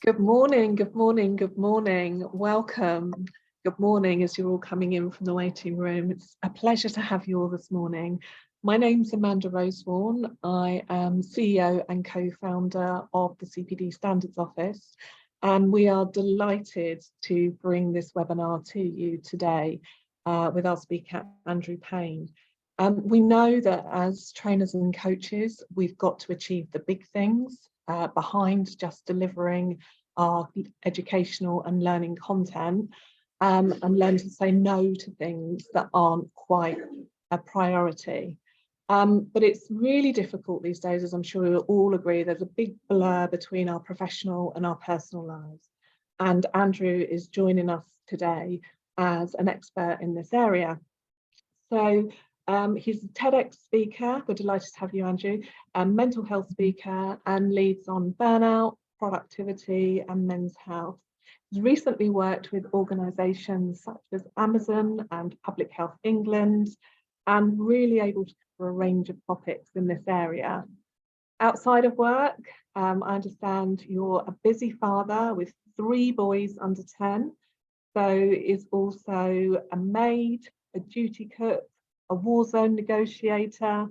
Good morning, good morning, good morning. Welcome. Good morning as you're all coming in from the waiting room. It's a pleasure to have you all this morning. My name's Amanda Rosewarne. I am CEO and co-founder of the CPD Standards Office, and we are delighted to bring this webinar to you today with our speaker, Andrew Payne. We know that as trainers and coaches, we've got to achieve the big things behind just delivering our educational and learning content, and learn to say no to things that aren't quite a priority. But it's really difficult these days, as I'm sure you'll all agree. There's a big blur between our professional and our personal lives. And Andrew is joining us today as an expert in this area. So he's a TEDx speaker. We're delighted to have you, Andrew. Mental health speaker and leads on burnout, productivity and men's health. He's recently worked with organisations such as Amazon and Public Health England, and really able to cover a range of topics in this area. Outside of work, I understand you're a busy father with 3 boys under 10. So is also a maid, a duty cook, a war zone negotiator,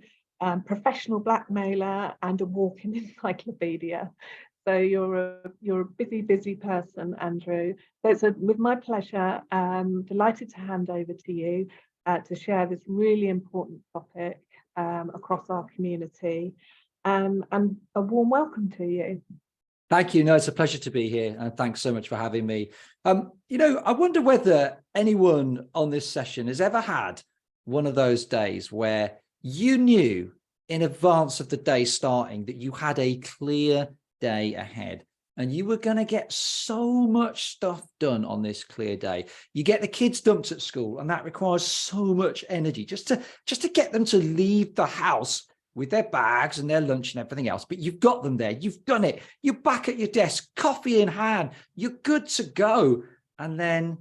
professional blackmailer, and a walking encyclopedia. So you're a busy person, Andrew. So it's with my pleasure, delighted to hand over to you to share this really important topic across our community. And a warm welcome to you. Thank you. No, it's a pleasure to be here, and thanks so much for having me. I wonder whether anyone on this session has ever had one of those days where you knew in advance of the day starting that you had a clear day ahead and you were going to get so much stuff done on this clear day. You get the kids dumped at school, and that requires so much energy just to get them to leave the house with their bags and their lunch and everything else. But you've got them there, you've done it, you're back at your desk, coffee in hand, you're good to go. And then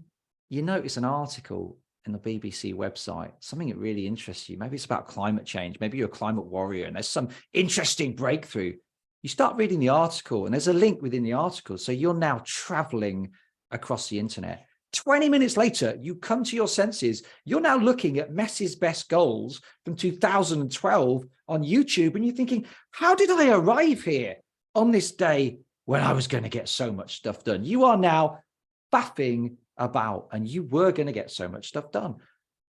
you notice an article in the BBC website, something that really interests you. Maybe it's about climate change, maybe you're a climate warrior and there's some interesting breakthrough. You start reading the article and there's a link within the article. So you're now traveling across the internet. 20 minutes later, you come to your senses. You're now looking at Messi's best goals from 2012 on YouTube, and you're thinking, how did I arrive here on this day when I was going to get so much stuff done? You are now faffing about, and you were going to get so much stuff done.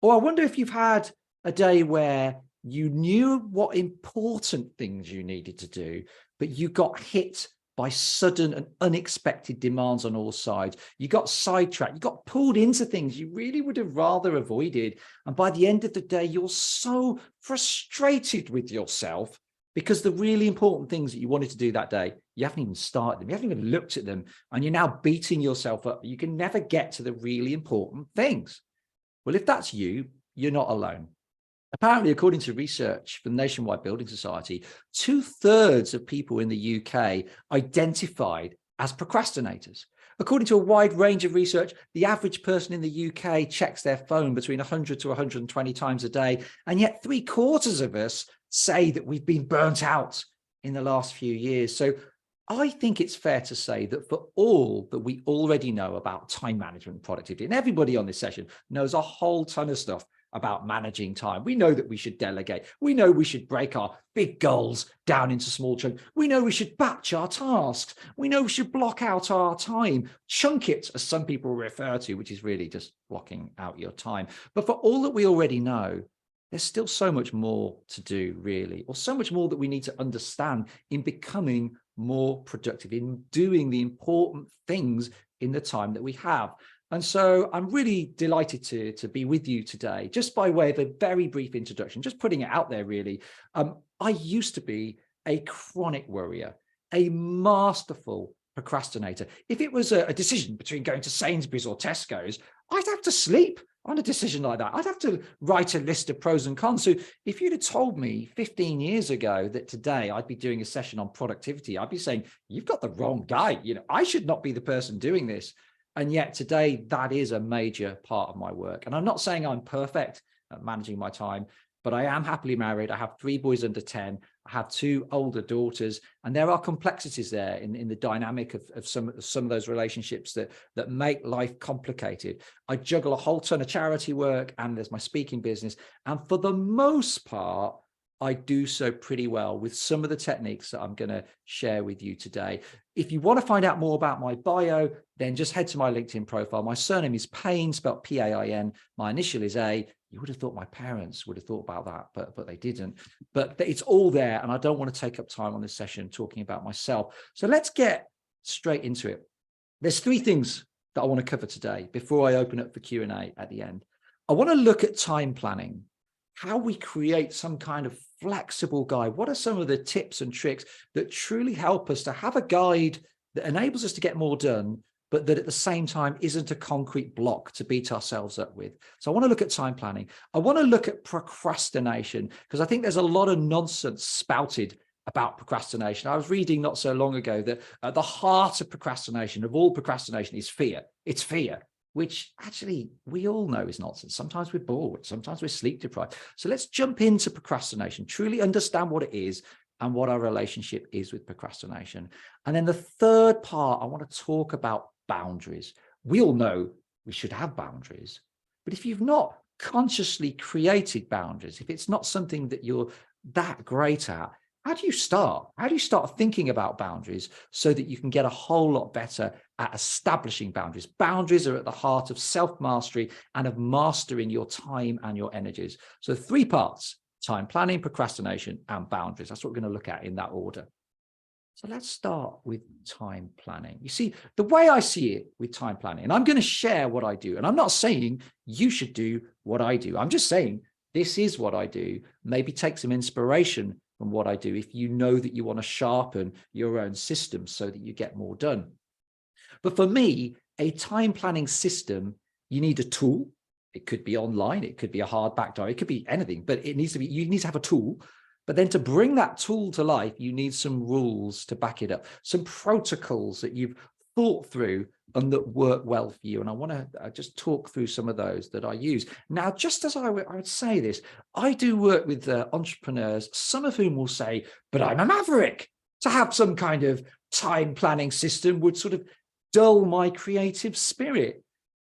Or I wonder if you've had a day where you knew what important things you needed to do, but you got hit by sudden and unexpected demands on all sides. You got sidetracked, you got pulled into things you really would have rather avoided. And by the end of the day, you're so frustrated with yourself because the really important things that you wanted to do that day, you haven't even started them, you haven't even looked at them, and you're now beating yourself up. You can never get to the really important things. Well, if that's you, you're not alone. Apparently, according to research from the Nationwide Building Society, 2/3 of people in the UK identified as procrastinators. According to a wide range of research, the average person in the UK checks their phone between 100 to 120 times a day, and yet 3/4 of us say that we've been burnt out in the last few years. So I think it's fair to say that for all that we already know about time management and productivity, and everybody on this session knows a whole ton of stuff about managing time. We know that we should delegate. We know we should break our big goals down into small chunks. We know we should batch our tasks. We know we should block out our time, chunk it, as some people refer to, which is really just blocking out your time. But for all that we already know, there's still so much more to do, really, or so much more that we need to understand in becoming more productive, in doing the important things in the time that we have. And so I'm really delighted to be with you today, just by way of a very brief introduction, just putting it out there, really. I used to be a chronic worrier, a masterful procrastinator. If it was a decision between going to Sainsbury's or Tesco's, I'd have to sleep on a decision like that. I'd have to write a list of pros and cons. So if you'd have told me 15 years ago that today I'd be doing a session on productivity, I'd be saying, you've got the wrong guy. I should not be the person doing this. And yet today, that is a major part of my work. And I'm not saying I'm perfect at managing my time, but I am happily married. I have 3 boys under 10. I have two older daughters, and there are complexities there in the dynamic of some of those relationships that make life complicated. I juggle a whole ton of charity work, and there's my speaking business. And for the most part, I do so pretty well with some of the techniques that I'm going to share with you today. If you want to find out more about my bio, then just head to my LinkedIn profile. My surname is Payne, spelled P-A-I-N. My initial is A. You would have thought my parents would have thought about that, but they didn't. But it's all there, and I don't want to take up time on this session talking about myself. So let's get straight into it. There's three things that I want to cover today before I open up for Q&A at the end. I want to look at time planning, how we create some kind of flexible guide. What are some of the tips and tricks that truly help us to have a guide that enables us to get more done, but that at the same time isn't a concrete block to beat ourselves up with? So I want to look at time planning. I want to look at procrastination, because I think there's a lot of nonsense spouted about procrastination. I was reading not so long ago that at the heart of procrastination, of all procrastination, is fear. It's fear, which actually we all know is nonsense. Sometimes we're bored, sometimes we're sleep deprived. So let's jump into procrastination, truly understand what it is and what our relationship is with procrastination. And then the third part, I want to talk about boundaries. We all know we should have boundaries, but if you've not consciously created boundaries, if it's not something that you're that great at, how do you start? How do you start thinking about boundaries so that you can get a whole lot better at establishing boundaries? Boundaries are at the heart of self-mastery and of mastering your time and your energies. So 3 parts: time planning, procrastination, and boundaries. That's what we're going to look at in that order. So let's start with time planning. You see, the way I see it with time planning, and I'm going to share what I do, and I'm not saying you should do what I do. I'm just saying this is what I do. Maybe take some inspiration from what I do if you know that you want to sharpen your own system so that you get more done. But for me, a time planning system, you need a tool. It could be online, it could be a hardback diary, it could be anything, but it needs to be, you need to have a tool. But then to bring that tool to life, you need some rules to back it up, some protocols that you've thought through and that work well for you. And I want to just talk through some of those that I use. Now, just as I would say this, I do work with entrepreneurs, some of whom will say, but I'm a maverick. To have some kind of time planning system would sort of dull my creative spirit.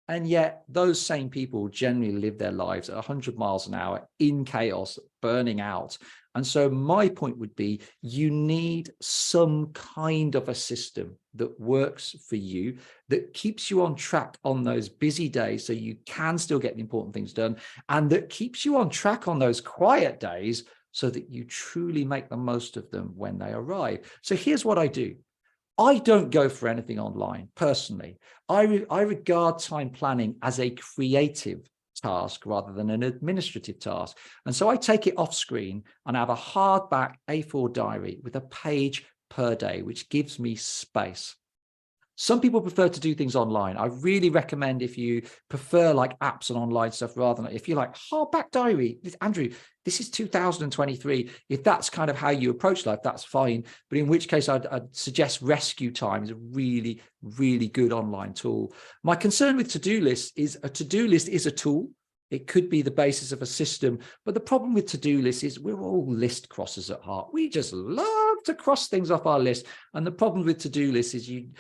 And yet those same people generally live their lives at 100 miles an hour in chaos, burning out. And so my point would be, you need some kind of a system that works for you, that keeps you on track on those busy days so you can still get the important things done, and that keeps you on track on those quiet days so that you truly make the most of them when they arrive. So here's what I do. I don't go for anything online personally. I regard time planning as a creative task rather than an administrative task. And so I take it off screen and I have a hardback A4 diary with a page per day, which gives me space. Some people prefer to do things online. I really recommend, if you prefer like apps and online stuff, rather than, if you're like hardback diary, Andrew, this is 2023. If that's kind of how you approach life, that's fine. But in which case I'd suggest Rescue Time is a really, really good online tool. My concern with to-do lists is a to-do list is a tool. It could be the basis of a system. But the problem with to-do lists is we're all list crossers at heart. We just love to cross things off our list. And the problem with to-do lists is you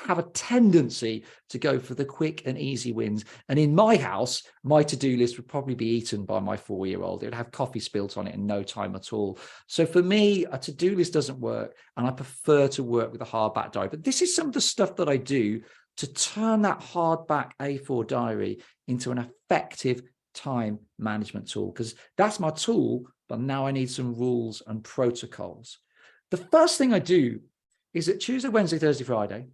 have a tendency to go for the quick and easy wins. And in my house, my to-do list would probably be eaten by my 4-year-old. It would have coffee spilt on it in no time at all. So for me, a to-do list doesn't work, and I prefer to work with a hardback diary. But this is some of the stuff that I do to turn that hardback A4 diary into an effective time management tool, because that's my tool, but now I need some rules and protocols. The first thing I do is that Tuesday, Wednesday, Thursday, Friday,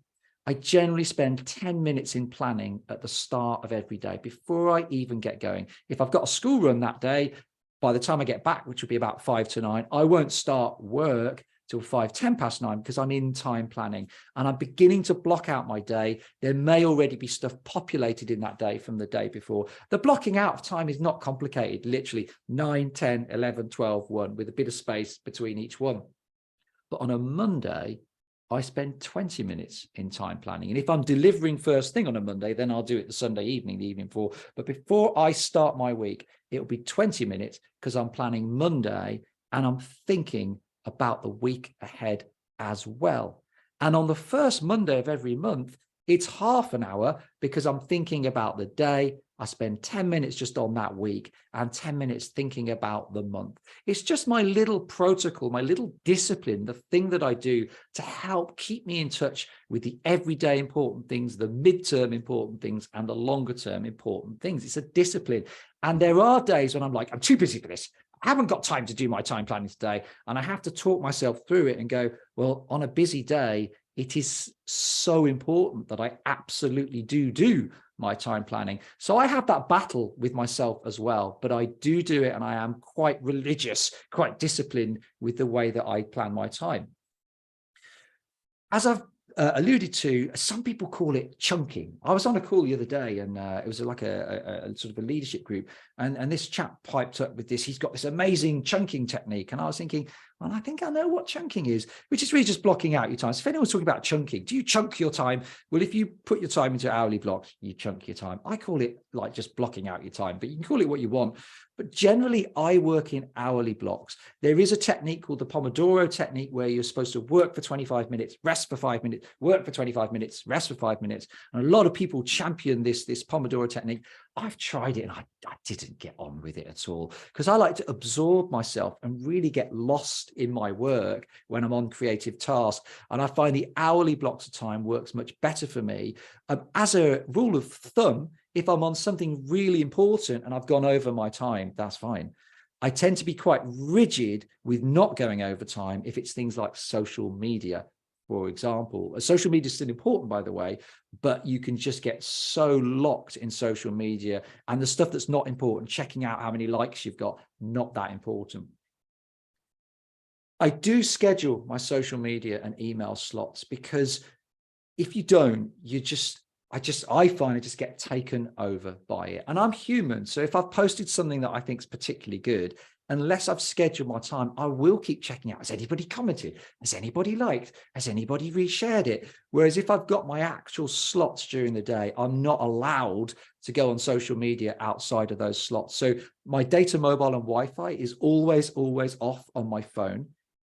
I generally spend 10 minutes in planning at the start of every day before I even get going. If I've got a school run that day, by the time I get back, which will be about 5 to 9, I won't start work till 5:10 past 9 because I'm in time planning and I'm beginning to block out my day. There may already be stuff populated in that day from the day before. The blocking out of time is not complicated, literally 9, 10, 11, 12, 1 with a bit of space between each one. But on a Monday, I spend 20 minutes in time planning. And if I'm delivering first thing on a Monday, then I'll do it the Sunday evening, the evening before. But before I start my week, it'll be 20 minutes because I'm planning Monday and I'm thinking about the week ahead as well. And on the first Monday of every month, it's half an hour because I'm thinking about the day. I spend 10 minutes just on that week and 10 minutes thinking about the month. It's just my little protocol, my little discipline, the thing that I do to help keep me in touch with the everyday important things, the midterm important things, and the longer term important things. It's a discipline. And there are days when I'm like, I'm too busy for this. I haven't got time to do my time planning today. And I have to talk myself through it and go, well, on a busy day, it is so important that I absolutely do my time planning. So I have that battle with myself as well, but I do it, and I am quite religious, quite disciplined with the way that I plan my time. As I've alluded to, some people call it chunking. I was on a call the other day, and it was like a sort of a leadership group, and this chap piped up with this. He's got this amazing chunking technique, and I was thinking, well, I think I know what chunking is, which is really just blocking out your time. So if anyone's talking about chunking, do you chunk your time? Well, if you put your time into hourly blocks, you chunk your time. I call it like just blocking out your time, but you can call it what you want. But generally, I work in hourly blocks. There is a technique called the Pomodoro technique, where you're supposed to work for 25 minutes, rest for 5 minutes, work for 25 minutes, rest for 5 minutes. And a lot of people champion this Pomodoro technique. I've tried it and I didn't get on with it at all, because I like to absorb myself and really get lost in my work when I'm on creative tasks. And I find the hourly blocks of time works much better for me. As a rule of thumb, if I'm on something really important and I've gone over my time, that's fine. I tend to be quite rigid with not going over time if it's things like social media, for example. Social media is still important, by the way, but you can just get so locked in social media, and the stuff that's not important, checking out how many likes you've got, not that important. I do schedule my social media and email slots, because if you don't, I find I just get taken over by it. And I'm human. So if I've posted something that I think is particularly good, unless I've scheduled my time, I will keep checking out. Has anybody commented? Has anybody liked? Has anybody reshared it? Whereas if I've got my actual slots during the day, I'm not allowed to go on social media outside of those slots. So my data, mobile, and Wi-Fi is always off on my phone,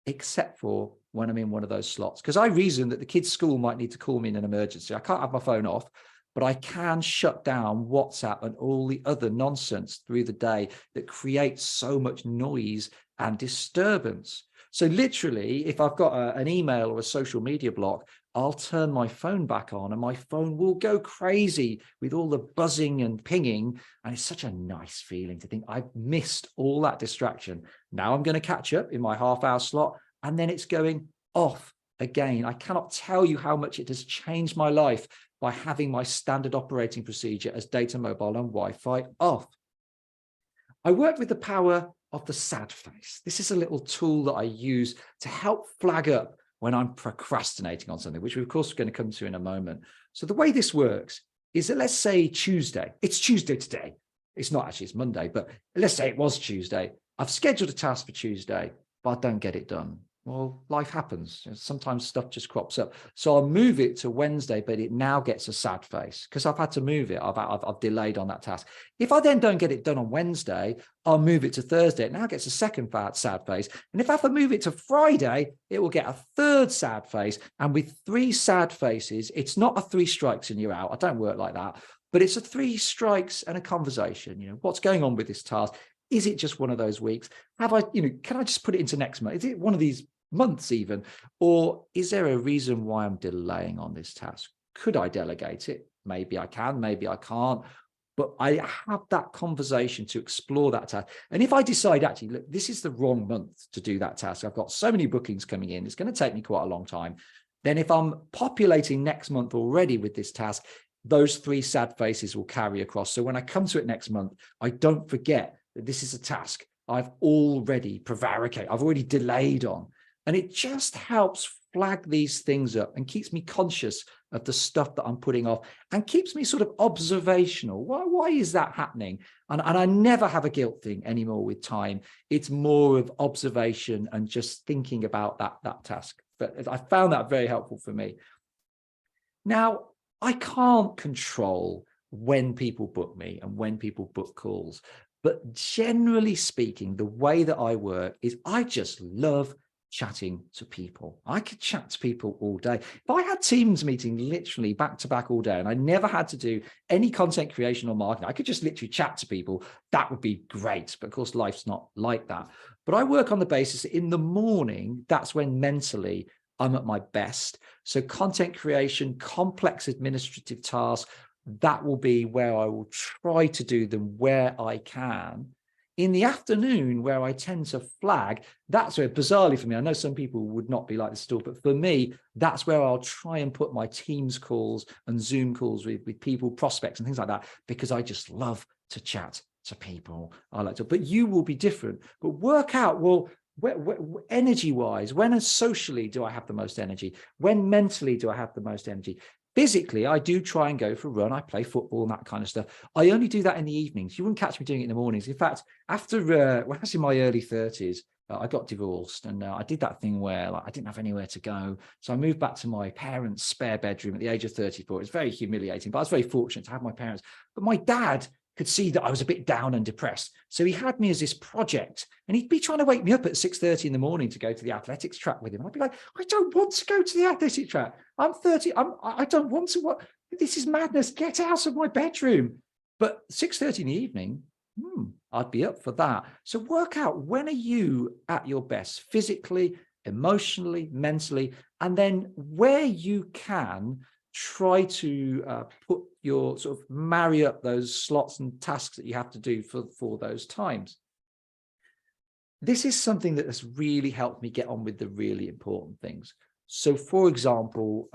except for when I'm in one of those slots, because I reason that the kids' school might need to call me in an emergency. I can't have my phone off, but I can shut down WhatsApp and all the other nonsense through the day that creates so much noise and disturbance. So literally, if I've got an email or a social media block, I'll turn my phone back on and my phone will go crazy with all the buzzing and pinging. And it's such a nice feeling to think I've missed all that distraction. Now I'm going to catch up in my half-hour slot, and then it's going off again. I cannot tell you how much it has changed my life by having my standard operating procedure as data, mobile, and Wi-Fi off. I work with the power of the sad face. This is a little tool that I use to help flag up when I'm procrastinating on something, which we, of course, are going to come to in a moment. So the way this works is that, let's say Tuesday. It's Tuesday today. It's not actually, it's Monday, but let's say it was Tuesday. I've scheduled a task for Tuesday, but I don't get it done. Well, life happens. Sometimes stuff just crops up. So I'll move it to Wednesday, but it now gets a sad face because I've had to move it. I've delayed on that task. If I then don't get it done on Wednesday, I'll move it to Thursday. It now gets a second sad face. And if I have to move it to Friday, it will get a third sad face. And with 3 sad faces, it's not a 3 strikes and you're out. I don't work like that. But it's a 3 strikes and a conversation. You know, what's going on with this task? Is it just one of those weeks? Have I, can I just put it into next month? Is it one of these months even? Or is there a reason why I'm delaying on this task? Could I delegate it? Maybe I can, maybe I can't. But I have that conversation to explore that task. And if I decide, actually, look, this is the wrong month to do that task, I've got so many bookings coming in, it's going to take me quite a long time. Then if I'm populating next month already with this task, those 3 sad faces will carry across. So when I come to it next month, I don't forget that this is a task I've already prevaricated, I've already delayed on. And it just helps flag these things up and keeps me conscious of the stuff that I'm putting off and keeps me sort of observational. Why is that happening? And I never have a guilt thing anymore with time. It's more of observation and just thinking about that task. But I found that very helpful for me. Now, I can't control when people book me and when people book calls. But generally speaking, the way that I work is I just love chatting to people. I could chat to people all day. If I had Teams meeting literally back to back all day and I never had to do any content creation or marketing, I could just literally chat to people. That would be great. But of course, life's not like that. But I work on the basis that in the morning, that's when mentally I'm at my best. So content creation, complex administrative tasks, that will be where I will try to do them where I can. In the afternoon, where I tend to flag, that's where, bizarrely for me, I know some people would not be like this at all, but for me, that's where I'll try and put my Teams calls and Zoom calls with people, prospects and things like that, because I just love to chat to people. I like to, but you will be different. But work out, well, energy-wise, when socially do I have the most energy? When mentally do I have the most energy? Physically, I do try and go for a run. I play football and that kind of stuff. I only do that in the evenings. You wouldn't catch me doing it in the mornings. In fact, after when I was in my early 30s, I got divorced, and I did that thing where I didn't have anywhere to go. So I moved back to my parents' spare bedroom at the age of 34. It was very humiliating, but I was very fortunate to have my parents. But my dad could see that I was a bit down and depressed. So he had me as this project, and he'd be trying to wake me up at 6:30 in the morning to go to the athletics track with him. I'd be like, I don't want to go to the athletics track. I'm 30. I don't want to. What? This is madness. Get out of my bedroom. But 6:30 in the evening, I'd be up for that. So work out, when are you at your best physically, emotionally, mentally, and then where you can try to put your sort of marry up those slots and tasks that you have to do for those times. This is something that has really helped me get on with the really important things. So for example,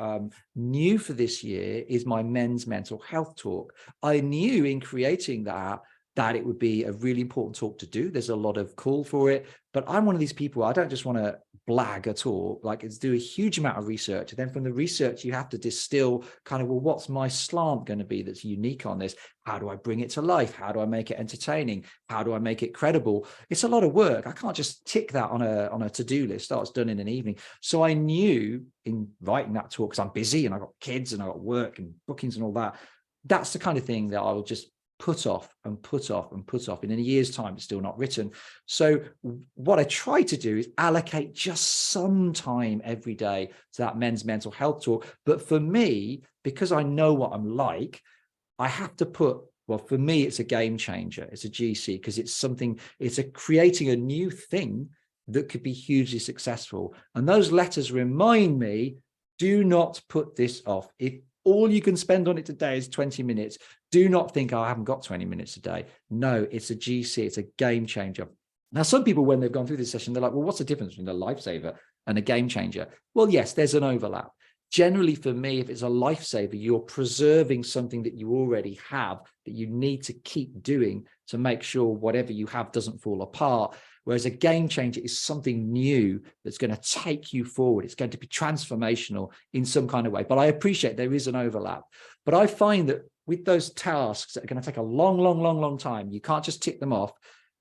new for this year is my men's mental health talk. I knew in creating that it would be a really important talk to do. There's a lot of call for it, but I'm one of these people, I don't just want to blag at all. Like, it's do a huge amount of research. And then from the research, you have to distill kind of, well, what's my slant going to be that's unique on this? How do I bring it to life? How do I make it entertaining? How do I make it credible? It's a lot of work. I can't just tick that on a to-do list. That's done in an evening. So I knew in writing that talk, because I'm busy and I've got kids and I've got work and bookings and all that, that's the kind of thing that I will just put off and put off and put off, and in a year's time it's still not written. So what I try to do is allocate just some time every day to that men's mental health talk. But for me, because I know what I'm like, I have to put, well, for me it's a game changer, it's a GC, because it's something, it's creating a new thing that could be hugely successful. And those letters remind me, do not put this off. If all you can spend on it today is 20 minutes. Do not think, oh, I haven't got 20 minutes a day. No, it's a GC. It's a game changer. Now, some people, when they've gone through this session, they're like, well, what's the difference between a lifesaver and a game changer? Well, yes, there's an overlap. Generally, for me, if it's a lifesaver, you're preserving something that you already have that you need to keep doing to make sure whatever you have doesn't fall apart. Whereas a game changer is something new that's going to take you forward. It's going to be transformational in some kind of way. But I appreciate there is an overlap. But I find that with those tasks that are going to take a long time, you can't just tick them off.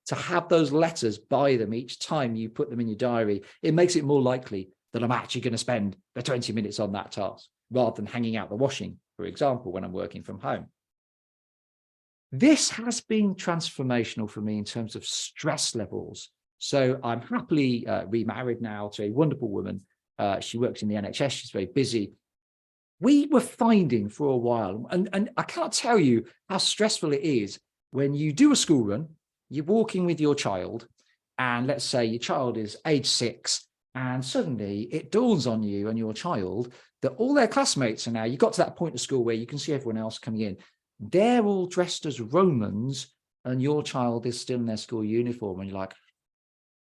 To have those letters by them each time you put them in your diary, it makes it more likely that I'm actually going to spend the 20 minutes on that task rather than hanging out the washing, for example, when I'm working from home. This has been transformational for me in terms of stress levels. So I'm happily remarried now to a wonderful woman. She works in the NHS. She's very busy. We were finding for a while, and I can't tell you how stressful it is when you do a school run, you're walking with your child, and let's say your child is age 6, and suddenly it dawns on you and your child that all their classmates are now, you got to that point of school where you can see everyone else coming in. They're all dressed as Romans, and your child is still in their school uniform, and you're like,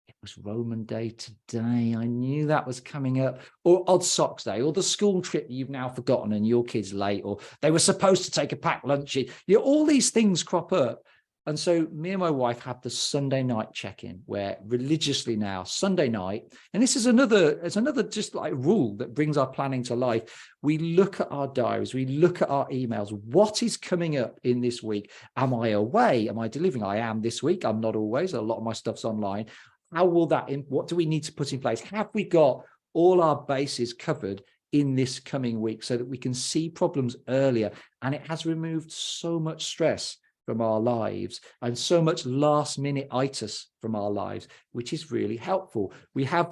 it was Roman Day today. I knew that was coming up. Or Odd Socks Day, or the school trip you've now forgotten and your kid's late, or they were supposed to take a packed lunch. All these things crop up. And so me and my wife have the Sunday night check-in, where religiously now, Sunday night, and this is another just like rule that brings our planning to life. We look at our diaries, we look at our emails. What is coming up in this week? Am I away? Am I delivering? I am this week. I'm not always. A lot of my stuff's online. How will that, what do we need to put in place? Have we got all our bases covered in this coming week so that we can see problems earlier? And it has removed so much stress from our lives and so much last minute itis from our lives, which is really helpful. We have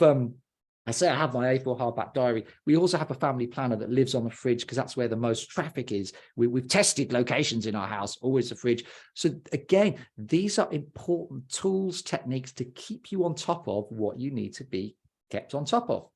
I say I have my A4 hardback diary. We also have a family planner that lives on the fridge because that's where the most traffic is. We've tested locations in our house, always the fridge. So again, these are important tools, techniques to keep you on top of what you need to be kept on top of.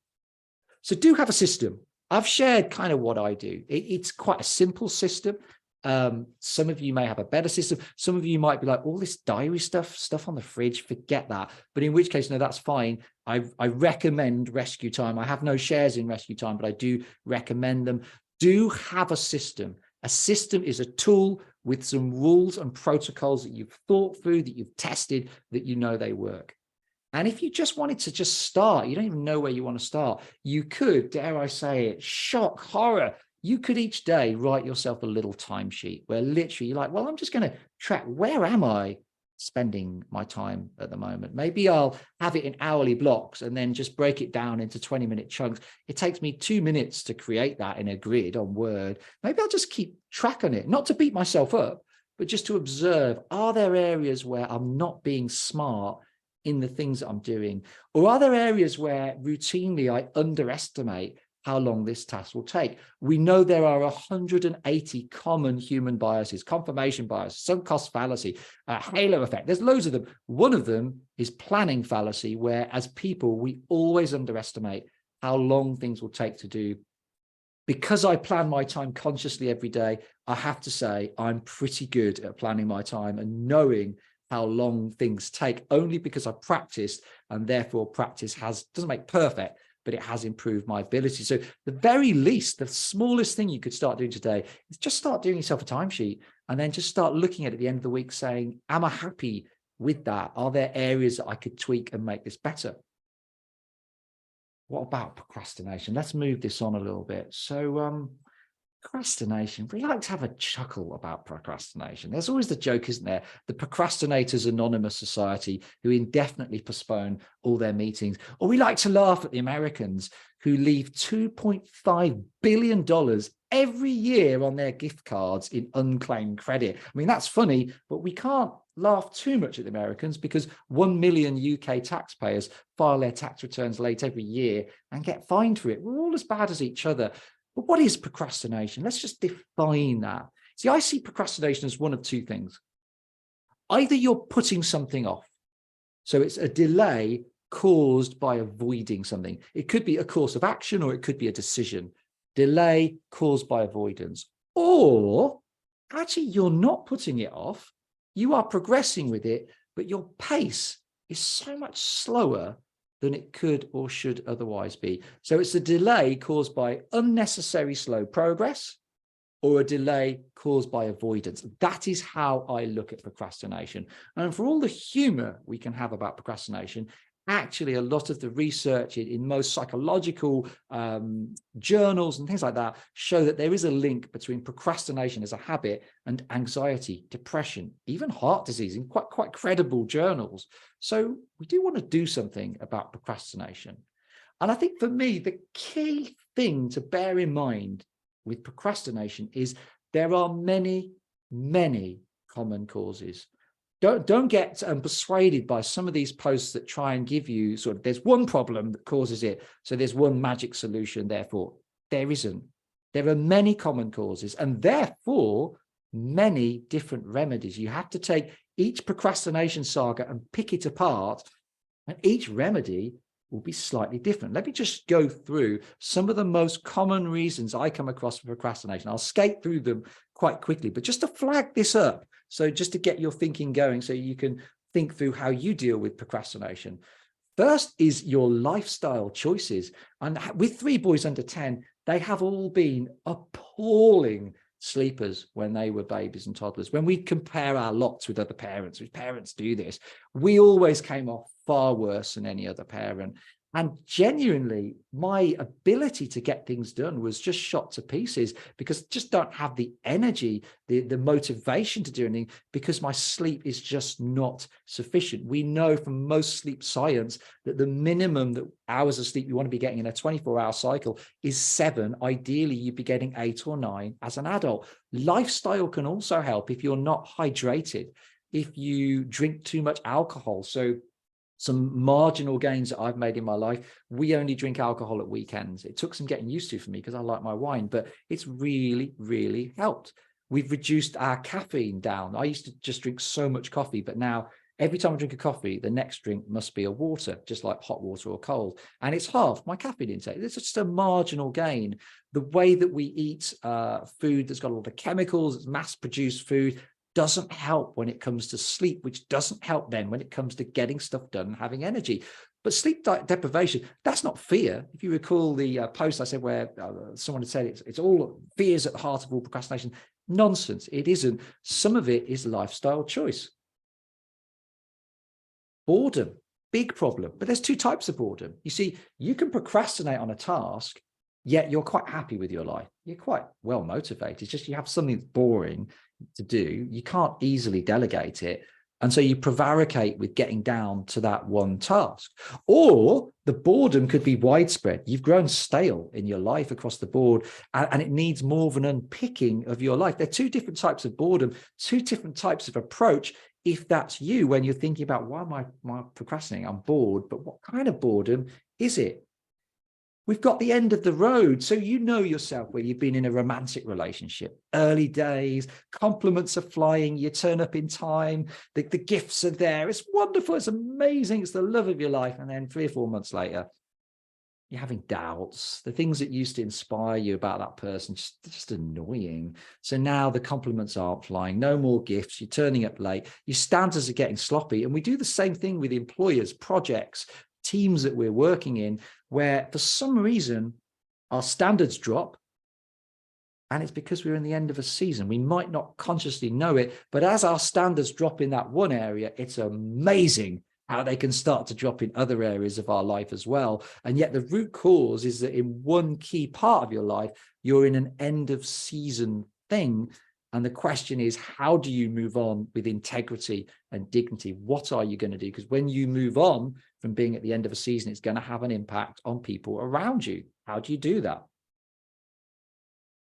So do have a system. I've shared kind of what I do. It's quite a simple system. Some of you may have a better system. Some of you might be like, all this diary stuff on the fridge, forget that. But in which case, no, that's fine. I recommend Rescue Time. I have no shares in Rescue Time, but I do recommend them. Do have a system. A system is a tool with some rules and protocols that you've thought through, that you've tested, that you know they work. And if you just wanted to just start, you don't even know where you want to start, you could, dare I say it, shock, horror, you could each day write yourself a little timesheet where literally you're like, well, I'm just going to track, where am I spending my time at the moment? Maybe I'll have it in hourly blocks and then just break it down into 20-minute chunks. It takes me 2 minutes to create that in a grid on Word. Maybe I'll just keep track on it, not to beat myself up, but just to observe, are there areas where I'm not being smart in the things that I'm doing? Or are there areas where routinely I underestimate how long this task will take? We know there are 180 common human biases: confirmation bias, sunk cost fallacy, halo effect. There's loads of them. One of them is planning fallacy, where as people, we always underestimate how long things will take to do. Because I plan my time consciously every day, I have to say I'm pretty good at planning my time and knowing how long things take, only because I practiced, and therefore practice doesn't make perfect, but it has improved my ability. So the very least, the smallest thing you could start doing today is just start doing yourself a timesheet, and then just start looking at the end of the week saying, am I happy with that? Are there areas that I could tweak and make this better? What about procrastination? Let's move this on a little bit. So procrastination, we like to have a chuckle about procrastination. There's always the joke, isn't there? The Procrastinators Anonymous Society, who indefinitely postpone all their meetings. Or we like to laugh at the Americans who leave $2.5 billion every year on their gift cards in unclaimed credit. I mean, that's funny, but we can't laugh too much at the Americans because 1 million UK taxpayers file their tax returns late every year and get fined for it. We're all as bad as each other. But what is procrastination? Let's just define that. See, I see procrastination as one of two things. Either you're putting something off. So it's a delay caused by avoiding something. It could be a course of action, or it could be a decision. Delay caused by avoidance. Or actually, you're not putting it off. You are progressing with it, but your pace is so much slower than it could or should otherwise be. So it's a delay caused by unnecessary slow progress, or a delay caused by avoidance. That is how I look at procrastination. And for all the humor we can have about procrastination, actually a lot of the research in most psychological journals and things like that show that there is a link between procrastination as a habit and anxiety, depression, even heart disease in quite credible journals. So we do want to do something about procrastination. And I think for me, the key thing to bear in mind with procrastination is there are many common causes. Don't get persuaded by some of these posts that try and give you sort of, there's one problem that causes it, so there's one magic solution. Therefore, there isn't. There are many common causes, and therefore many different remedies. You have to take each procrastination saga and pick it apart, and each remedy will be slightly different. Let me just go through some of the most common reasons I come across for procrastination. I'll skate through them quite quickly, but just to flag this up, so just to get your thinking going so you can think through how you deal with procrastination. First is your lifestyle choices. And with 3 boys under 10, they have all been appalling sleepers when they were babies and toddlers. When we compare our lots with other parents, whose parents do this, we always came off far worse than any other parent. And genuinely, my ability to get things done was just shot to pieces because I just don't have the energy, the motivation to do anything because my sleep is just not sufficient. We know from most sleep science that the minimum that hours of sleep you want to be getting in a 24-hour cycle is 7. Ideally, you'd be getting 8 or 9 as an adult. Lifestyle can also help if you're not hydrated, if you drink too much alcohol. So some marginal gains that I've made in my life. We only drink alcohol at weekends. It took some getting used to for me because I like my wine, but it's really, really helped. We've reduced our caffeine down. I used to just drink so much coffee, but now every time I drink a coffee, the next drink must be a water, just like hot water or cold. And it's half my caffeine intake. It's just a marginal gain. The way that we eat food that's got a lot of chemicals, it's mass-produced food, doesn't help when it comes to sleep, which doesn't help then when it comes to getting stuff done and having energy. But sleep deprivation, that's not fear. If you recall the post I said where someone had said it's all fears at the heart of all procrastination. Nonsense. It isn't. Some of it is lifestyle choice. Boredom, big problem. But there's two types of boredom. You see, you can procrastinate on a task, yet you're quite happy with your life. You're quite well motivated. It's just you have something that's boring to do. You can't easily delegate it. And so you prevaricate with getting down to that one task. Or the boredom could be widespread. You've grown stale in your life across the board, and it needs more of an unpicking of your life. There are two different types of boredom, two different types of approach. If that's you, when you're thinking about why am I procrastinating? I'm bored, but what kind of boredom is it? We've got the end of the road. So you know yourself where you've been in a romantic relationship, early days, compliments are flying, you turn up in time, the gifts are there. It's wonderful. It's amazing. It's the love of your life. And then 3 or 4 months later, you're having doubts. The things that used to inspire you about that person, just annoying. So now the compliments aren't flying, no more gifts, you're turning up late, your standards are getting sloppy. And we do the same thing with employers, projects, teams that we're working in, where for some reason our standards drop. And it's because we're in the end of a season. We might not consciously know it, but as our standards drop in that one area, it's amazing how they can start to drop in other areas of our life as well. And yet the root cause is that in one key part of your life, you're in an end of season thing. And the question is, how do you move on with integrity and dignity? What are you going to do? Because when you move on from being at the end of a season, it's going to have an impact on people around you. How do you do that?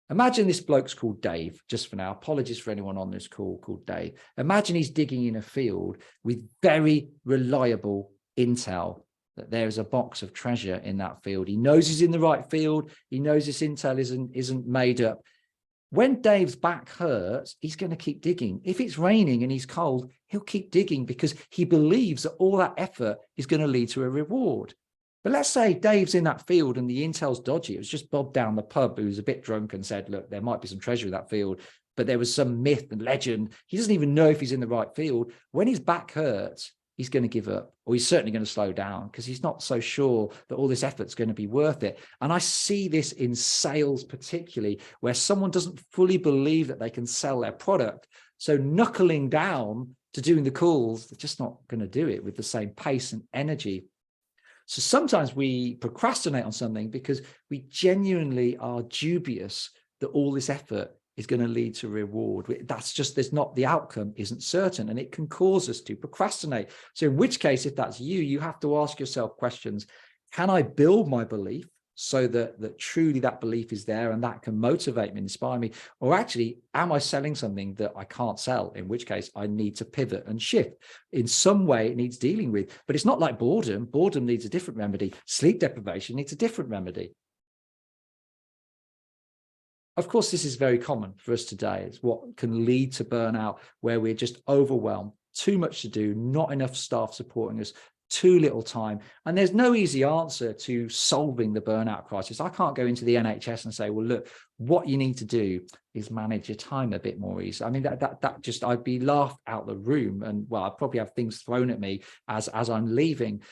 Imagine this bloke's called Dave, just for now. Apologies for anyone on this call called Dave. Imagine he's digging in a field with very reliable intel that there is a box of treasure in that field. He knows he's in the right field. He knows this intel isn't made up. When Dave's back hurts, he's going to keep digging. If it's raining and he's cold, he'll keep digging because he believes that all that effort is going to lead to a reward. But let's say Dave's in that field and the intel's dodgy. It was just Bob down the pub who was a bit drunk and said, look, there might be some treasure in that field, but there was some myth and legend. He doesn't even know if he's in the right field. When his back hurts, he's going to give up, or he's certainly going to slow down because he's not so sure that all this effort's going to be worth it. And I see this in sales particularly, where someone doesn't fully believe that they can sell their product. So knuckling down to doing the calls, they're just not going to do it with the same pace and energy. So sometimes we procrastinate on something because we genuinely are dubious that all this effort is going to lead to reward. That's just, there's not, the outcome isn't certain, and it can cause us to procrastinate. So in which case, if that's you, you have to ask yourself questions. Can I build my belief so that truly that belief is there and that can motivate me, inspire me? Or actually, am I selling something that I can't sell? In which case I need to pivot and shift. In some way it needs dealing with, but it's not like boredom. Boredom needs a different remedy. Sleep deprivation needs a different remedy. Of course, this is very common for us today. It's what can lead to burnout, where we're just overwhelmed, too much to do, not enough staff supporting us, too little time. And there's no easy answer to solving the burnout crisis. I can't go into the NHS and say, well, look, what you need to do is manage your time a bit more easily. I mean, that just, I'd be laughed out the room, and well, I'd probably have things thrown at me as I'm leaving.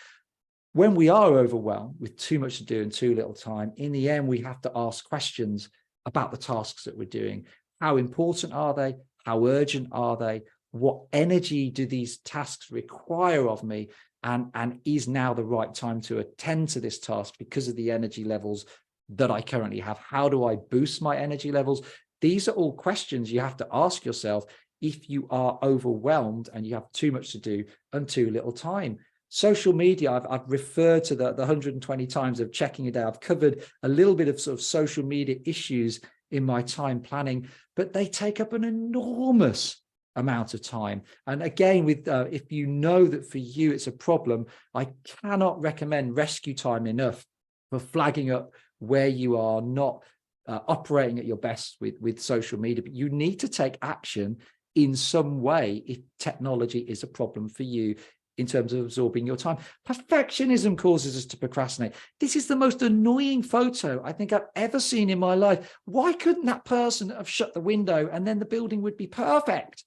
When we are overwhelmed with too much to do and too little time, in the end, we have to ask questions about the tasks that we're doing. How important are they? How urgent are they? What energy do these tasks require of me? And is now the right time to attend to this task because of the energy levels that I currently have? How do I boost my energy levels? These are all questions you have to ask yourself if you are overwhelmed and you have too much to do and too little time. Social media, I've referred to the 120 times of checking it out. I've covered a little bit of sort of social media issues in my time planning, but they take up an enormous amount of time. And again, with if you know that for you it's a problem, I cannot recommend rescue time enough for flagging up where you are not operating at your best with social media. But you need to take action in some way if technology is a problem for you in terms of absorbing your time. Perfectionism causes us to procrastinate. This is the most annoying photo I think I've ever seen in my life. Why couldn't that person have shut the window and then the building would be perfect?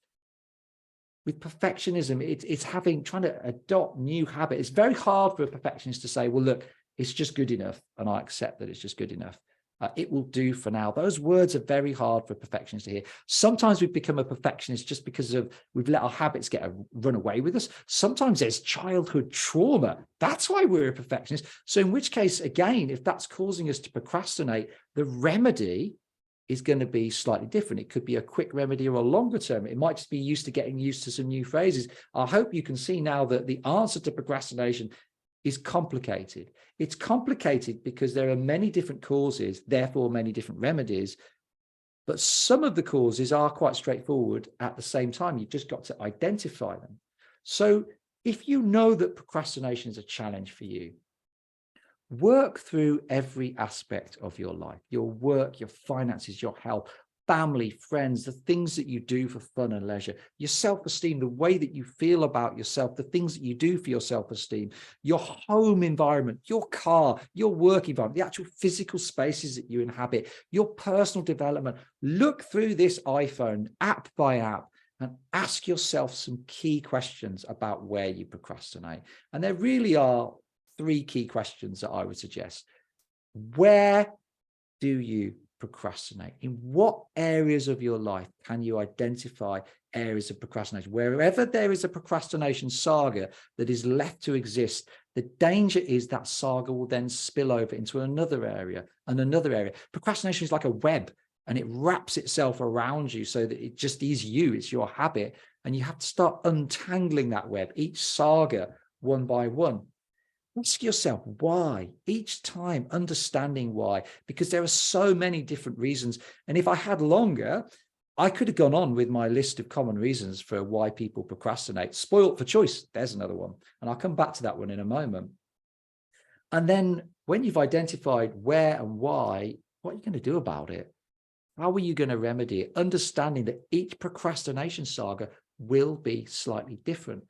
With perfectionism, it's trying to adopt new habits. It's very hard for a perfectionist to say, well, look, it's just good enough. And I accept that it's just good enough. It will do for now. Those words are very hard for perfectionists to hear. Sometimes we've become a perfectionist just because we've let our habits run away with us. Sometimes there's childhood trauma. That's why we're a perfectionist. So in which case, again, if that's causing us to procrastinate, the remedy is going to be slightly different. It could be a quick remedy or a longer term. It might just be getting used to some new phrases. I hope you can see now that the answer to procrastination is complicated. It's complicated because there are many different causes, therefore many different remedies, but some of the causes are quite straightforward at the same time. You've just got to identify them. So if you know that procrastination is a challenge for you, work through every aspect of your life, your work, your finances, your health, family, friends, the things that you do for fun and leisure, your self-esteem, the way that you feel about yourself, the things that you do for your self-esteem, your home environment, your car, your work environment, the actual physical spaces that you inhabit, your personal development. Look through this iPhone app by app and ask yourself some key questions about where you procrastinate. And there really are 3 key questions that I would suggest. Where do you procrastinate? In what areas of your life can you identify areas of procrastination? Wherever there is a procrastination saga that is left to exist, the danger is that saga will then spill over into another area and another area. Procrastination is like a web, and it wraps itself around you so that it just is you, it's your habit, and you have to start untangling that web, each saga one by one. Ask yourself why, each time understanding why, because there are so many different reasons. And if I had longer, I could have gone on with my list of common reasons for why people procrastinate. Spoilt for choice, there's another one. And I'll come back to that one in a moment. And then when you've identified where and why, what are you going to do about it? How are you going to remedy it? Understanding that each procrastination saga will be slightly different.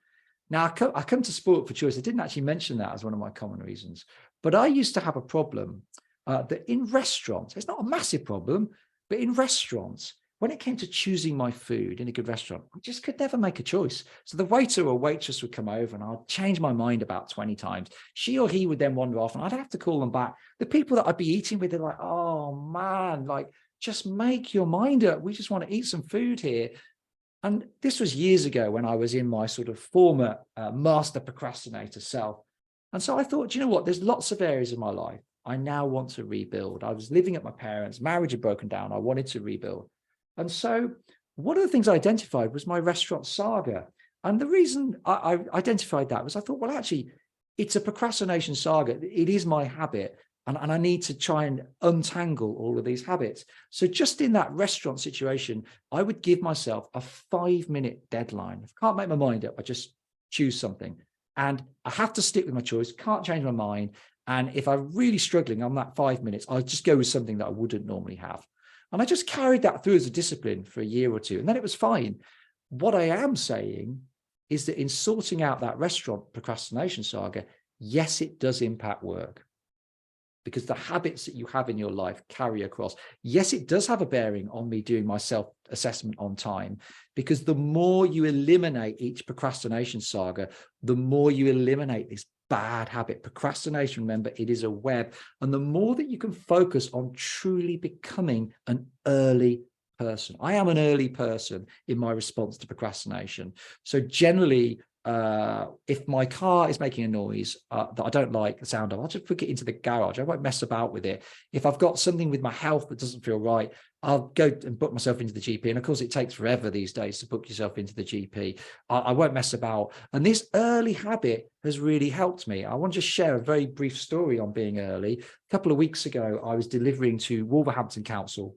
Now, I come to sport for choice. I didn't actually mention that as one of my common reasons, but I used to have a problem that in restaurants, it's not a massive problem, but in restaurants, when it came to choosing my food in a good restaurant, I just could never make a choice. So the waiter or waitress would come over and I'd change my mind about 20 times. She or he would then wander off and I'd have to call them back. The people that I'd be eating with, they're like, oh man, like, just make your mind up. We just want to eat some food here. And this was years ago when I was in my sort of former master procrastinator self. And so I thought, you know what, there's lots of areas of my life I now want to rebuild. I was living at my parents', marriage had broken down. I wanted to rebuild. And so one of the things I identified was my restaurant saga. And the reason I identified that was I thought, well, actually, it's a procrastination saga. It is my habit. And I need to try and untangle all of these habits. So just in that restaurant situation, I would give myself a 5-minute deadline. If I can't make my mind up, I just choose something. And I have to stick with my choice, can't change my mind. And if I'm really struggling on that 5 minutes, I'll just go with something that I wouldn't normally have. And I just carried that through as a discipline for a year or two. And then it was fine. What I am saying is that in sorting out that restaurant procrastination saga, yes, it does impact work, because the habits that you have in your life carry across. Yes, it does have a bearing on me doing my self-assessment on time, because the more you eliminate each procrastination saga, the more you eliminate this bad habit. Procrastination, remember, it is a web. And the more that you can focus on truly becoming an early person. I am an early person in my response to procrastination. So generally, if my car is making a noise that I don't like the sound of, I'll just put it into the garage. I won't mess about with it. If I've got something with my health that doesn't feel right, I'll go and book myself into the GP. And of course, it takes forever these days to book yourself into the GP. I won't mess about. And this early habit has really helped me. I want to just share a very brief story on being early. A couple of weeks ago, I was delivering to Wolverhampton Council.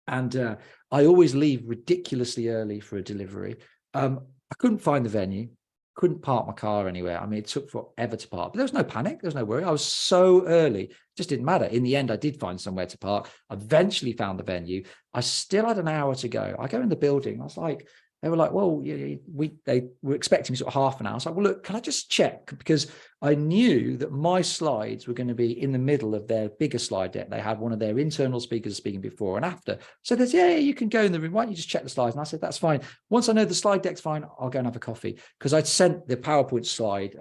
And I always leave ridiculously early for a delivery. I couldn't find the venue, couldn't park my car anywhere. I mean, it took forever to park, but there was no panic. There was no worry. I was so early, it just didn't matter. In the end, I did find somewhere to park. I eventually found the venue. I still had an hour to go. I go in the building. I was like, they were like, well, they were expecting me sort of half an hour. So I was like, well, look, can I just check? Because I knew that my slides were going to be in the middle of their bigger slide deck. They had one of their internal speakers speaking before and after. So there's, yeah, you can go in the room. Why don't you just check the slides? And I said, that's fine. Once I know the slide deck's fine, I'll go and have a coffee. Because I'd sent the PowerPoint slide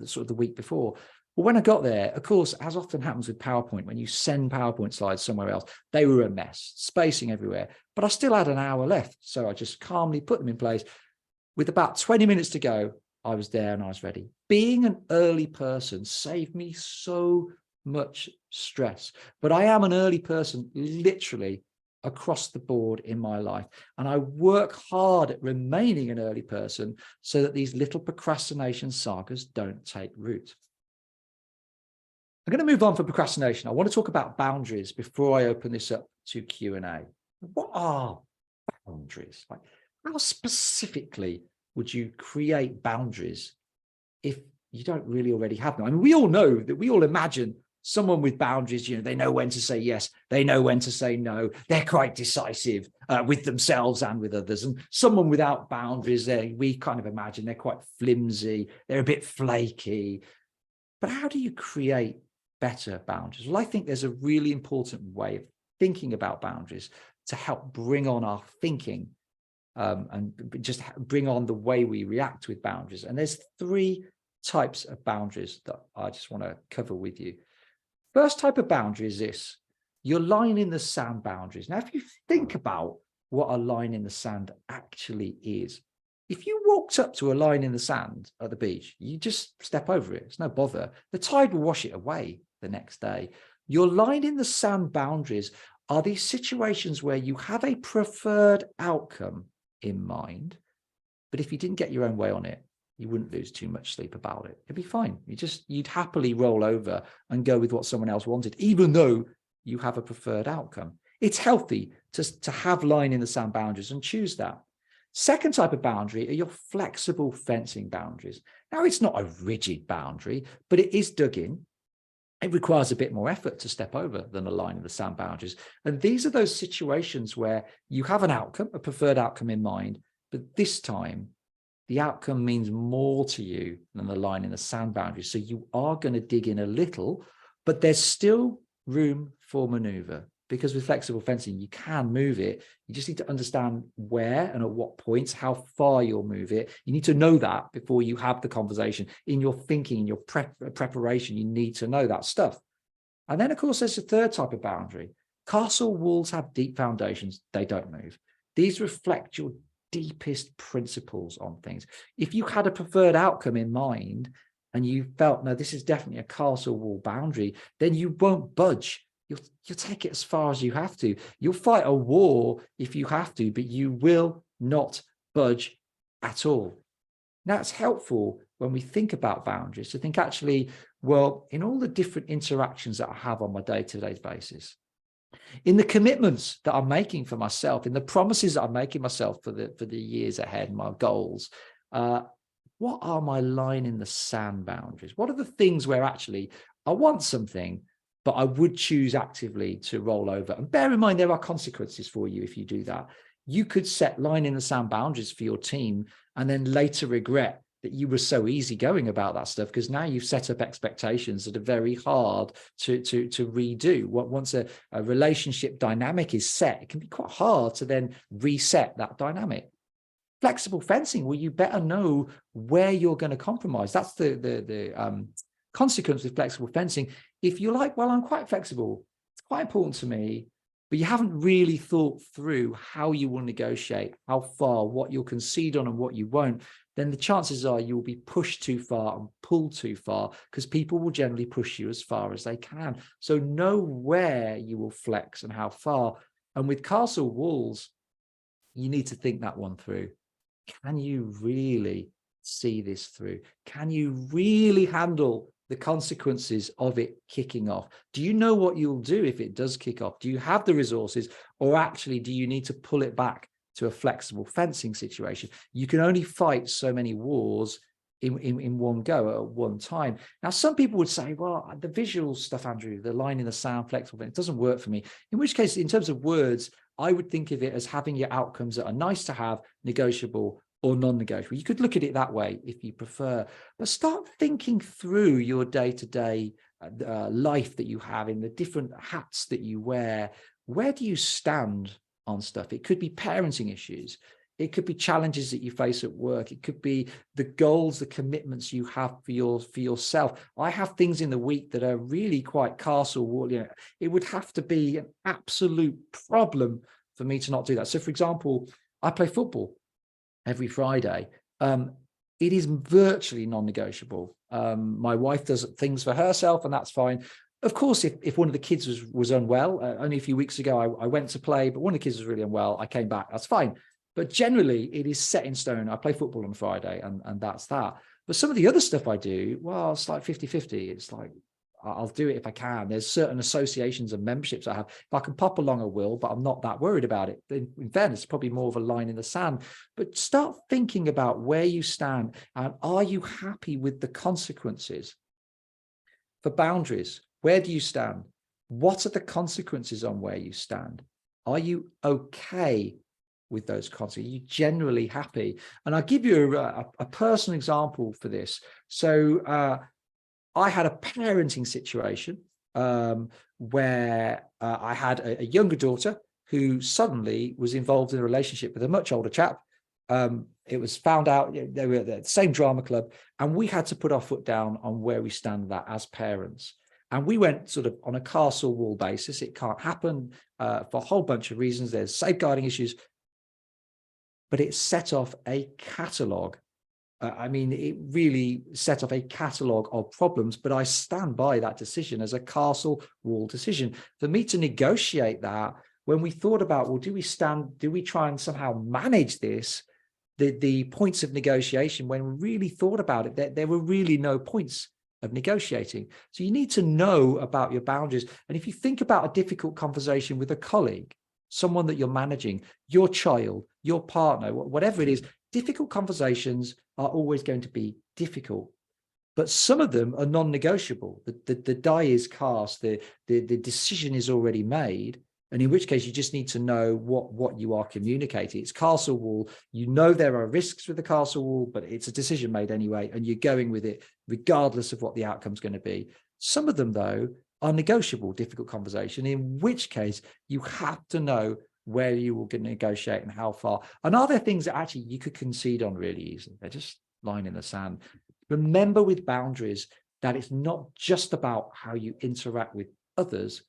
sort of the week before. Well, when I got there, of course, as often happens with PowerPoint, when you send PowerPoint slides somewhere else, they were a mess, spacing everywhere. But I still had an hour left. So I just calmly put them in place. With about 20 minutes to go, I was there and I was ready. Being an early person saved me so much stress. But I am an early person, literally across the board in my life. And I work hard at remaining an early person so that these little procrastination sagas don't take root. I'm going to move on from procrastination. I want to talk about boundaries before I open this up to Q&A. What are boundaries? Like, how specifically would you create boundaries if you don't really already have them? I mean, we all know that, we all imagine someone with boundaries, you know, they know when to say yes, they know when to say no, they're quite decisive with themselves and with others. And someone without boundaries, we kind of imagine they're quite flimsy, they're a bit flaky. But how do you create better boundaries? Well, I think there's a really important way of thinking about boundaries to help bring on our thinking and just bring on the way we react with boundaries. And there's 3 types of boundaries that I just want to cover with you. First type of boundary is this: your line in the sand boundaries. Now, if you think about what a line in the sand actually is, if you walked up to a line in the sand at the beach, you just step over it. It's no bother. The tide will wash it away the next day. Your line in the sand boundaries are these situations where you have a preferred outcome in mind, but if you didn't get your own way on it, you wouldn't lose too much sleep about it. It'd be fine. You'd happily roll over and go with what someone else wanted, even though you have a preferred outcome. It's healthy to have line in the sand boundaries and choose that. Second type of boundary are your flexible fencing boundaries. Now, it's not a rigid boundary, but it is dug in. It requires a bit more effort to step over than a line in the sand boundaries. And these are those situations where you have an outcome, a preferred outcome in mind, but this time the outcome means more to you than the line in the sand boundaries. So you are going to dig in a little, but there's still room for maneuver, because with flexible fencing, you can move it. You just need to understand where and at what points, how far you'll move it. You need to know that before you have the conversation. In your thinking, in your preparation, you need to know that stuff. And then, of course, there's a third type of boundary. Castle walls have deep foundations. They don't move. These reflect your deepest principles on things. If you had a preferred outcome in mind and you felt, no, this is definitely a castle wall boundary, then you won't budge. You'll take it as far as you have to. You'll fight a war if you have to, but you will not budge at all. Now, it's helpful when we think about boundaries to think, actually, well, in all the different interactions that I have on my day-to-day basis, in the commitments that I'm making for myself, in the promises that I'm making myself for the years ahead, my goals, what are my line in the sand boundaries? What are the things where actually I want something, but I would choose actively to roll over? And bear in mind, there are consequences for you if you do that. You could set line in the sand boundaries for your team and then later regret that you were so easygoing about that stuff, because now you've set up expectations that are very hard to redo. Once a relationship dynamic is set, it can be quite hard to then reset that dynamic. Flexible fencing, well, you better know where you're going to compromise. That's the consequence with flexible fencing. If you're like, well, I'm quite flexible, it's quite important to me, but you haven't really thought through how you will negotiate, how far, what you'll concede on and what you won't, then the chances are you will be pushed too far and pulled too far, because people will generally push you as far as they can. So know where you will flex and how far. And with castle walls, you need to think that one through. Can you really see this through? Can you really handle the consequences of it kicking off? Do you know what you'll do if it does kick off? Do you have the resources, or actually do you need to pull it back to a flexible fencing situation? You can only fight so many wars in one go at one time. Now, some people would say, well, the visual stuff, Andrew, the line in the sound, flexible, it doesn't work for me. In which case, in terms of words, I would think of it as having your outcomes that are nice to have, negotiable, or non-negotiable. You could look at it that way if you prefer, but start thinking through your day-to-day life that you have in the different hats that you wear. Where do you stand on stuff? It could be parenting issues. It could be challenges that you face at work. It could be the goals, the commitments you have for yourself. I have things in the week that are really quite castle wall. You know, it would have to be an absolute problem for me to not do that. So, for example, I play football every Friday. It is virtually non-negotiable. My wife does things for herself, and that's fine. Of course, if one of the kids was unwell, only a few weeks ago, I went to play, but one of the kids was really unwell. I came back. That's fine. But generally, it is set in stone. I play football on Friday, and that's that. But some of the other stuff I do, well, it's like 50-50. It's like, I'll do it if I can. There's certain associations and memberships I have. If I can pop along, I will, but I'm not that worried about it. In fairness, it's probably more of a line in the sand. But start thinking about where you stand, and are you happy with the consequences? For boundaries, where do you stand? What are the consequences on where you stand? Are you okay with those consequences? Are you generally happy? And I'll give you a personal example for this. So I had a parenting situation where I had a younger daughter who suddenly was involved in a relationship with a much older chap. It was found out, they were at the same drama club, and we had to put our foot down on where we stand with that as parents. And we went sort of on a castle wall basis. It can't happen for a whole bunch of reasons. There's safeguarding issues. But it set off a catalogue. I mean, it really set off a catalogue of problems, but I stand by that decision as a castle wall decision. For me to negotiate that, when we thought about, well, do we try and somehow manage this, the points of negotiation, when we really thought about it, there were really no points of negotiating. So you need to know about your boundaries. And if you think about a difficult conversation with a colleague, someone that you're managing, your child, your partner, whatever it is, difficult conversations are always going to be difficult. But some of them are non-negotiable. The die is cast, the decision is already made. And in which case you just need to know what you are communicating. It's castle wall. You know there are risks with the castle wall, but it's a decision made anyway, and you're going with it regardless of what the outcome's going to be. Some of them, though, are negotiable, difficult conversation, in which case you have to know where you will negotiate and how far. And are there things that actually you could concede on really easily? They're just line in the sand. Remember with boundaries that it's not just about how you interact with others,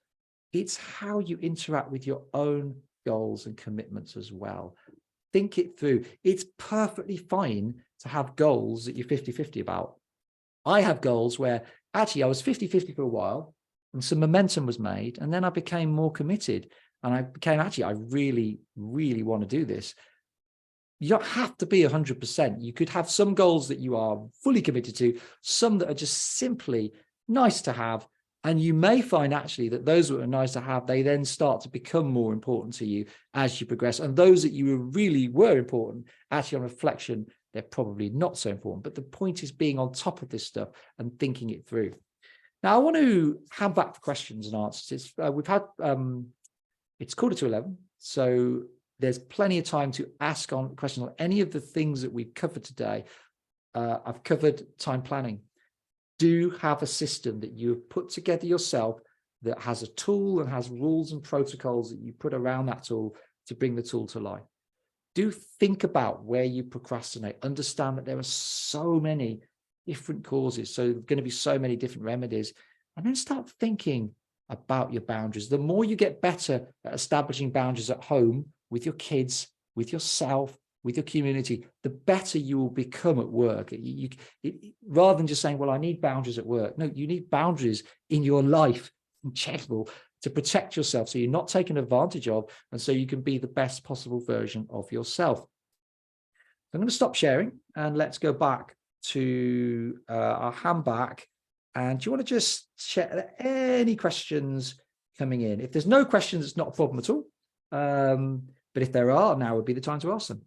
it's how you interact with your own goals and commitments as well. Think it through. It's perfectly fine to have goals that you're 50-50 about. I have goals where actually I was 50-50 for a while, and some momentum was made, and then I became more committed, and I became, actually, I really, really want to do this. You don't have to be 100%. You could have some goals that you are fully committed to, some that are just simply nice to have. And you may find actually that those that are nice to have, they then start to become more important to you as you progress. And those that you really were important, actually on reflection, they're probably not so important. But the point is being on top of this stuff and thinking it through. Now, I want to hand back for questions and answers. We've had, it's 11:15, so there's plenty of time to ask on questions on any of the things that we've covered today. I've covered time planning. Do have a system that you have put together yourself that has a tool and has rules and protocols that you put around that tool to bring the tool to life. Do think about where you procrastinate. Understand that there are so many different causes, so there are going to be so many different remedies, and then start thinking about your boundaries. The more you get better at establishing boundaries at home, with your kids, with yourself, with your community, the better you will become at work. Rather than just saying, well, I need boundaries at work. No, you need boundaries in your life in general to protect yourself so you're not taken advantage of, and so you can be the best possible version of yourself. I'm going to stop sharing and let's go back to our hand back And do you want to just check any questions coming in? If there's no questions, it's not a problem at all. But if there are, now would be the time to ask them.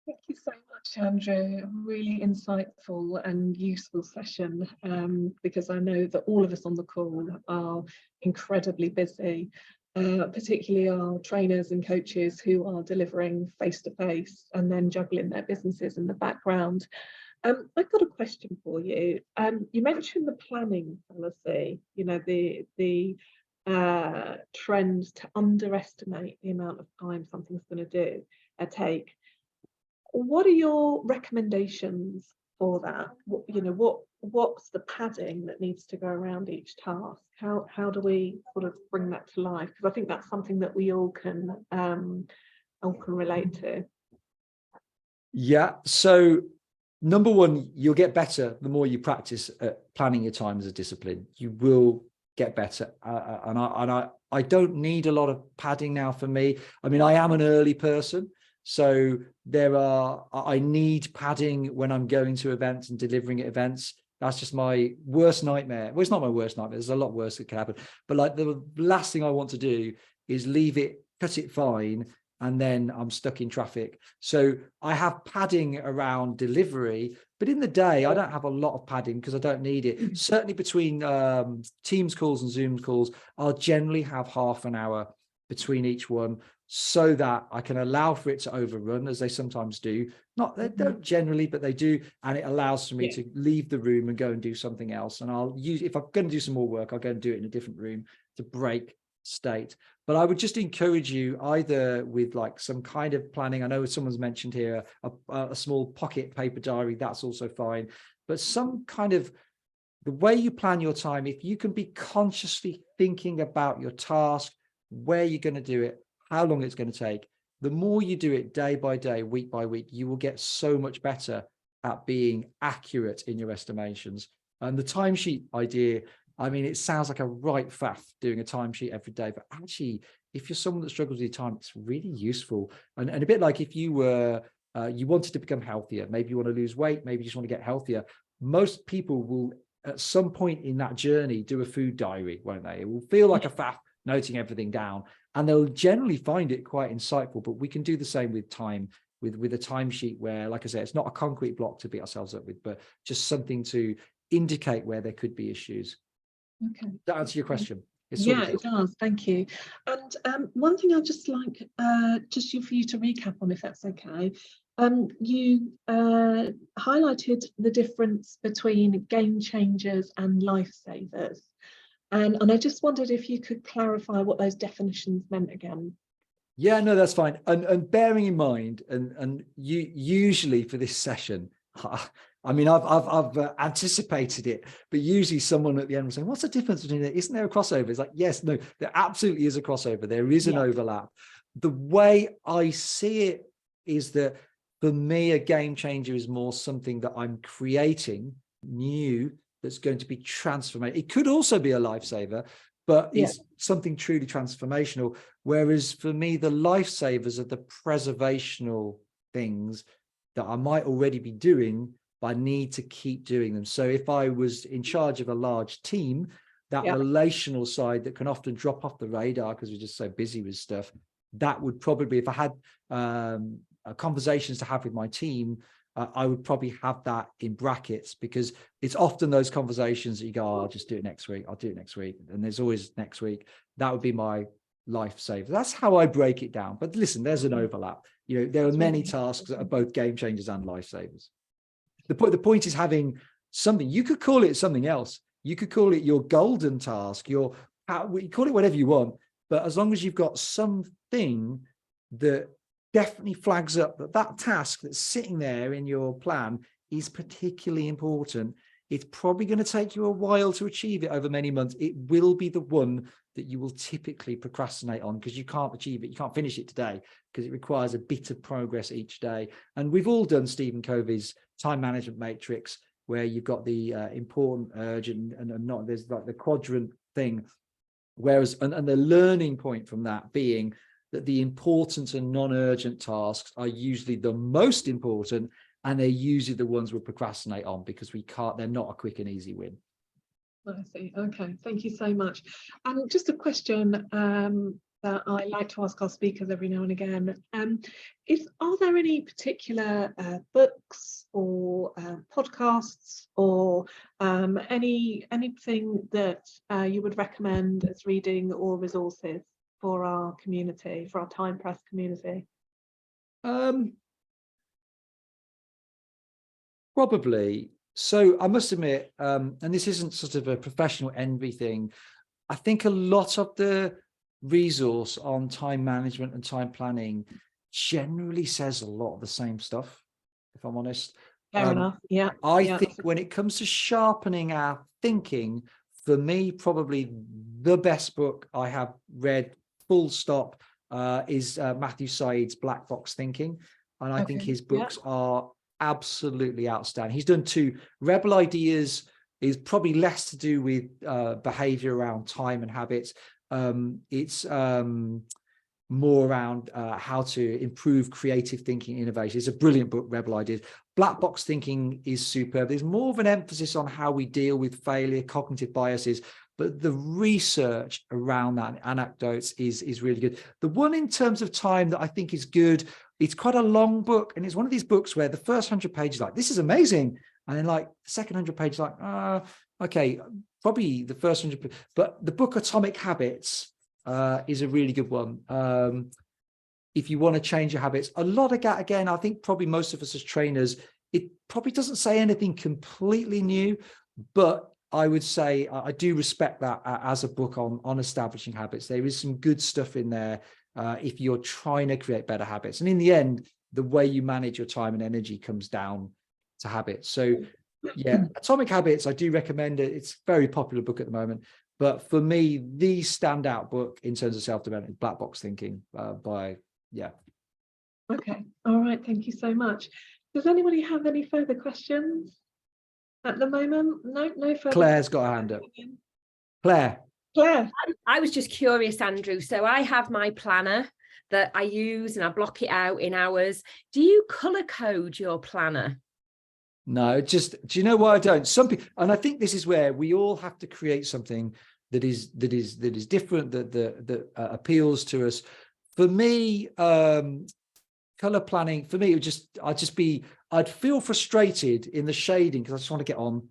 Thank you so much, Andrew. A really insightful and useful session, because I know that all of us on the call are incredibly busy, particularly our trainers and coaches who are delivering face-to-face and then juggling their businesses in the background. I've got a question for you. You mentioned the planning fallacy, you know, the trend to underestimate the amount of time something's going to take. What are your recommendations for that? What's the padding that needs to go around each task? How do we sort of bring that to life? Because I think that's something that we all can relate to. Yeah. So number one, you'll get better the more you practice at planning your time as a discipline. You will get better. And I don't need a lot of padding now for me. I mean, I am an early person. So I need padding when I'm going to events and delivering at events. That's just my worst nightmare. Well, it's not my worst nightmare. There's a lot worse that can happen. But like the last thing I want to do is leave it, cut it fine, and then I'm stuck in traffic. So I have padding around delivery, but in the day, I don't have a lot of padding because I don't need it. Certainly between Teams calls and Zoom calls, I'll generally have half an hour between each one so that I can allow for it to overrun, as they sometimes do. They don't generally, but they do. And it allows for me to leave the room and go and do something else. And I'll use, if I'm going to do some more work, I'll go and do it in a different room to break state. But I would just encourage you either with like some kind of planning. I know someone's mentioned here a small pocket paper diary. That's also fine. But some kind of the way you plan your time, if you can be consciously thinking about your task, where you're going to do it, how long it's going to take, the more you do it day by day, week by week, you will get so much better at being accurate in your estimations. And the timesheet idea, I mean, it sounds like a right faff doing a timesheet every day, but actually, if you're someone that struggles with your time, it's really useful. And a bit like if you were, you wanted to become healthier, maybe you want to lose weight, maybe you just want to get healthier. Most people will, at some point in that journey, do a food diary, won't they? It will feel like a faff noting everything down, and they'll generally find it quite insightful. But we can do the same with time, with a timesheet where, like I said, it's not a concrete block to beat ourselves up with, but just something to indicate where there could be issues. Okay. Does that answer your question? Yeah, it does. Thank you. And one thing I'd just like just for you to recap on, if that's okay. You highlighted the difference between game changers and lifesavers. And I just wondered if you could clarify what those definitions meant again. Yeah, no, that's fine. And bearing in mind, and you usually for this session, I mean, I've anticipated it, but usually someone at the end will say, "What's the difference between it? Isn't there a crossover?" It's like, yes, no, there absolutely is a crossover. There is an overlap. The way I see it is that for me, a game changer is more something that I'm creating new that's going to be transformational. It could also be a lifesaver, but it's something truly transformational. Whereas for me, the lifesavers are the preservational things that I might already be doing, but I need to keep doing them. So if I was in charge of a large team, that relational side that can often drop off the radar because we're just so busy with stuff, that would probably, if I had conversations to have with my team, I would probably have that in brackets, because it's often those conversations that you go, "Oh, I'll just do it next week. I'll do it next week." And there's always next week. That would be my lifesaver. That's how I break it down. But listen, there's an overlap. You know, there are many tasks that are both game changers and lifesavers. The point is having something. You could call it something else. You could call it your golden task, you call it whatever you want. But as long as you've got something that definitely flags up that task that's sitting there in your plan is particularly important, it's probably going to take you a while to achieve it over many months. It will be the one that you will typically procrastinate on because you can't achieve it. You can't finish it today because it requires a bit of progress each day. And we've all done Stephen Covey's time management matrix, where you've got the important, urgent, and not, there's like the quadrant thing. Whereas, and the learning point from that being that the important and non-urgent tasks are usually the most important, and they're usually the ones we procrastinate on because they're not a quick and easy win. I see. Okay, thank you so much. And just a question that I like to ask our speakers every now and again. Are there any particular books or podcasts or anything that you would recommend as reading or resources for our community, for our time-pressed community? Probably. So I must admit, and this isn't sort of a professional envy thing, I think a lot of the resource on time management and time planning generally says a lot of the same stuff, if I'm honest. Fair enough. Yeah. I think when it comes to sharpening our thinking, for me, probably the best book I have read, full stop, is Matthew Said's Black Box Thinking. And I think his books are absolutely outstanding. He's done 2. Rebel Ideas is probably less to do with behavior around time and habits. It's more around how to improve creative thinking, innovation. It's a brilliant book, Rebel Ideas. Black Box Thinking is superb. There's more of an emphasis on how we deal with failure, cognitive biases, but the research around that, anecdotes, is really good. The one in terms of time that I think is good, it's quite a long book, and it's one of these books where the first 100 pages, like, this is amazing, and then like the second 100 pages, like, okay, probably the first 100, but the book Atomic Habits is a really good one. If you want to change your habits, a lot of that, again, I think probably most of us as trainers, it probably doesn't say anything completely new, but I would say I do respect that as a book on establishing habits. There is some good stuff in there if you're trying to create better habits. And in the end, the way you manage your time and energy comes down to habits. So yeah, Atomic Habits, I do recommend it. It's a very popular book at the moment. But for me, the standout book in terms of self-development is Black Box Thinking by. Okay, all right, thank you so much. Does anybody have any further questions at the moment? No further. Claire's got a hand up. Claire. I was just curious, Andrew. So I have my planner that I use and I block it out in hours. Do you color code your planner? No, do you know why I don't? Some people, and I think this is where we all have to create something that is different, that appeals to us. For me, color planning, for me, I'd feel frustrated in the shading because I just want to get on.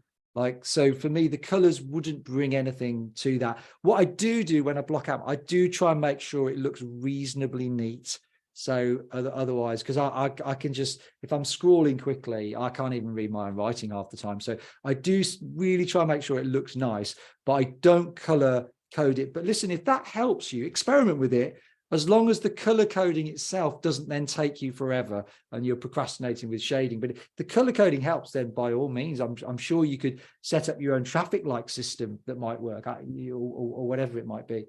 So for me, the colors wouldn't bring anything to that. What I do when I block out, I do try and make sure it looks reasonably neat. So otherwise, because I can just, if I'm scrolling quickly, I can't even read my own writing half the time. So I do really try and make sure it looks nice, but I don't color code it. But listen, if that helps you, experiment with it, as long as the color coding itself doesn't then take you forever and you're procrastinating with shading. But if the color coding helps, then by all means, I'm sure you could set up your own traffic light system that might work, or whatever it might be.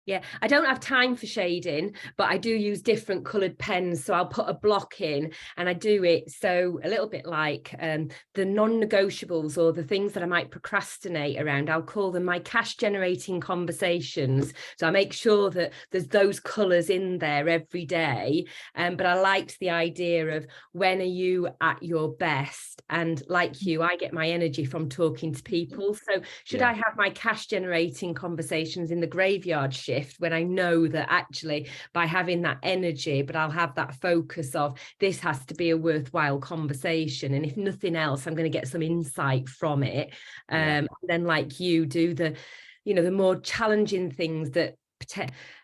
Yeah, I don't have time for shading, but I do use different coloured pens. So I'll put a block in and I do it so a little bit like the non-negotiables or the things that I might procrastinate around. I'll call them my cash generating conversations. So I make sure that there's those colours in there every day. But I liked the idea of when are you at your best? And like you, I get my energy from talking to people. So should I have my cash generating conversations in the graveyard shift when I know that actually by having that energy, but I'll have that focus of this has to be a worthwhile conversation. And if nothing else, I'm going to get some insight from it. And then like you do the more challenging things that,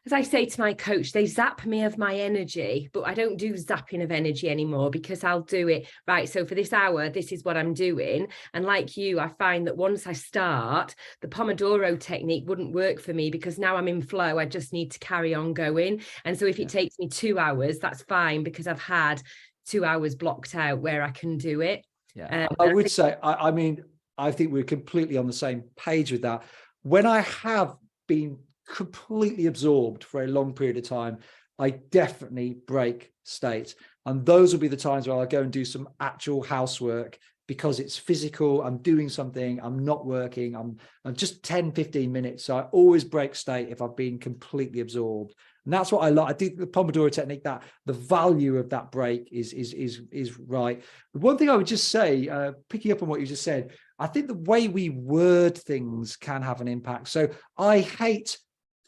as I say to my coach, they zap me of my energy, but I don't do zapping of energy anymore because I'll do it right. So for this hour, this is what I'm doing. And like you, I find that once I start, the Pomodoro technique wouldn't work for me because now I'm in flow. I just need to carry on going. And so if it takes me 2 hours, that's fine because I've had 2 hours blocked out where I can do it. Yeah, I would say, I mean, I think we're completely on the same page with that. When I have been completely absorbed for a long period of time, I definitely break state, and those will be the times where I'll go and do some actual housework because it's physical. I'm doing something, I'm not working, I'm just 10-15 minutes. So I always break state if I've been completely absorbed, And that's what I like. I think the Pomodoro technique, that the value of that break is right. One thing I would just say, picking up on what you just said, I think the way we word things can have an impact. So I hate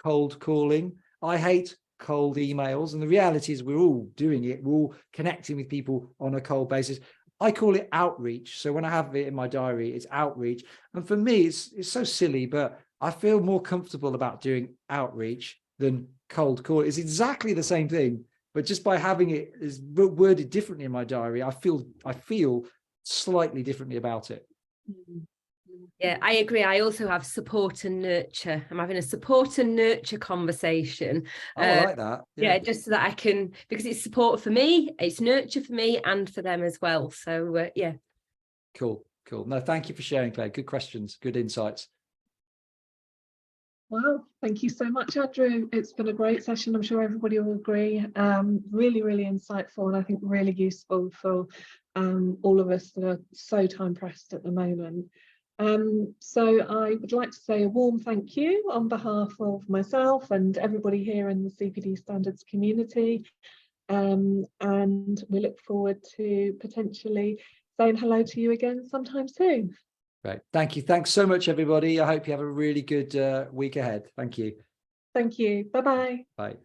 cold calling. I hate cold emails. And the reality is we're all doing it. We're all connecting with people on a cold basis. I call it outreach. So when I have it in my diary, it's outreach. And for me, it's so silly, but I feel more comfortable about doing outreach than cold call. It's exactly the same thing, but just by having it is worded differently in my diary, I feel slightly differently about it. Yeah, I agree. I also have support and nurture. I'm having a support and nurture conversation. Oh, I like that. Yeah, just so that I can, because it's support for me, it's nurture for me and for them as well. So yeah. Cool. No, thank you for sharing, Claire. Good questions, good insights. Well, thank you so much, Andrew. It's been a great session. I'm sure everybody will agree. Really, really insightful, and I think really useful for all of us that are so time pressed at the moment. So I would like to say a warm thank you on behalf of myself and everybody here in the CPD Standards community. And we look forward to potentially saying hello to you again sometime soon. Great. Thank you. Thanks so much, everybody. I hope you have a really good week ahead. Thank you. Thank you. Bye-bye. Bye.